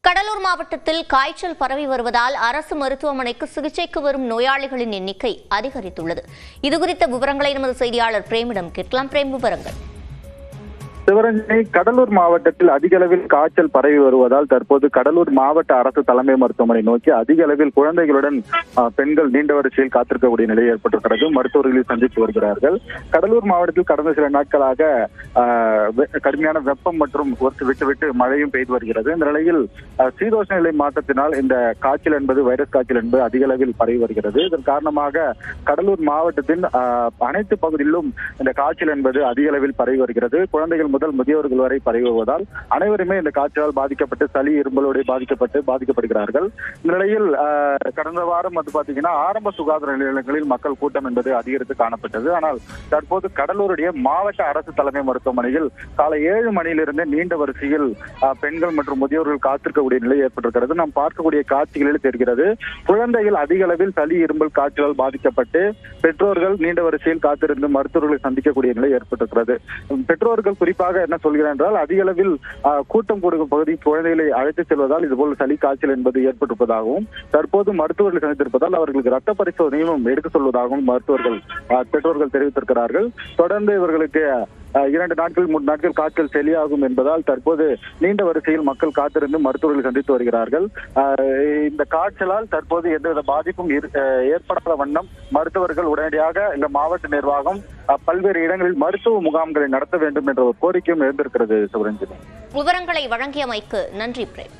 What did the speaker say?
கடலூர் மாவட்டத்தில் காய்ச்சல் பரவி வருவதால் அரசு மருத்துவமனைக்கு சிகிச்சைக்கு வரும் நோயாளிகளின் எண்ணிக்கை அதிகரித்துள்ளது. இதுகுறித்த விவரங்களை நமது செய்தியாளர் பிரேமிடம் கேட்கலாம். பிரேம், விவரங்கள். சிவரஞ்சனி, கடலூர் மாவட்டத்தில் அதிக அளவில் காய்ச்சல் பரவி வருவதால் தற்போது கடலூர் மாவட்ட அரசு தலைமை மருத்துவமனை நோக்கி அதிக அளவில் குழந்தைகளுடன் பெண்கள் நீண்ட வரிசையில் காத்திருக்கக்கூடிய நிலை ஏற்பட்டிருக்கிறது. மருத்துவர்களை சந்தித்து வருகிறார்கள். கடலூர் மாவட்டத்தில் கடந்த சில நாட்களாக கடுமையான வெப்பம் மற்றும் விட்டு மழையும் பெய்து வருகிறது. இந்த நிலையில் சீதோஷ்ண நிலை மாற்றத்தினால் இந்த காய்ச்சல் என்பது வைரஸ் காய்ச்சல் என்பது அதிக அளவில் பரவி வருகிறது. இதன் காரணமாக கடலூர் மாவட்டத்தின் அனைத்து பகுதிகளிலும் இந்த காய்ச்சல் என்பது அதிக அளவில் பரவி வருகிறது. குழந்தைகள் முதல் முதியவர்கள் வரை பரவுவதால் அனைவருமே இந்த காய்ச்சலால் பாதிக்கப்பட்டு சளி இரும்பலோடு பாதிக்கப்படுகிறார்கள். இந்த நிலையில் கடந்த வாரம் பாத்தீங்கன்னா ஆரம்ப சுகாதார நிலையங்களில் மக்கள் கூட்டம் என்பது அதிகரித்து காணப்பட்டது. ஆனால் தற்போது கடலூருடைய மாவட்ட அரசு தலைமை மருத்துவமனையில் காலை 7 மணியிலிருந்து நீண்ட வரிசையில் பெண்கள் மற்றும் முதியோர்கள் காத்திருக்கக்கூடிய நிலை ஏற்பட்டிருக்கிறது. நாம் பார்க்கக்கூடிய காட்சிகளில் தெரிகிறது. குழந்தைகள் அதிக அளவில் சளி இரும்பல் காய்ச்சலால் பாதிக்கப்பட்டு பெற்றோர்கள் நீண்ட வரிசையில் காத்திருந்து மருத்துவர்களை சந்திக்கக்கூடிய நிலை ஏற்பட்டிருக்கிறது. பெற்றோர்கள் குறிப்பாக என்ன சொல்கிறார் என்றால் அதிக அளவில் கூட்டம் கூடும் பகுதி குழந்தைகளை அழைத்து செல்வதால் இதுபோல் சளி காய்ச்சல் என்பது ஏற்பட்டிருப்பதாகவும் தற்போது மருத்துவர்கள் சந்தித்திருப்பதால் அவர்களுக்கு ரத்த பரிசோதனையும் எடுக்க சொல்வதாகவும் பெற்றோர்கள் தெரிவித்திருக்கிறார்கள். தொடர்ந்து இவர்களுக்கு 2 நாட்கள் 3 நாட்கள் காய்ச்சல் சரியாகும் என்பதால் தற்போது நீண்ட வரிசையில் மக்கள் காத்திருந்து மருத்துவர்களை சந்தித்து வருகிறார்கள். இந்த காய்ச்சலால் தற்போது எந்தவித பாதிப்பும் ஏற்படாத வண்ணம் மருத்துவர்கள் உடனடியாக இந்த மாவட்ட நிர்வாகம் பல்வேறு இடங்களில் மருத்துவ முகாம்களை நடத்த வேண்டும் என்ற ஒரு கோரிக்கையும் எழுந்திருக்கிறது. சிவரஞ்சனி, விவரங்களை வழங்கியமைக்கு நன்றி பிரேம்.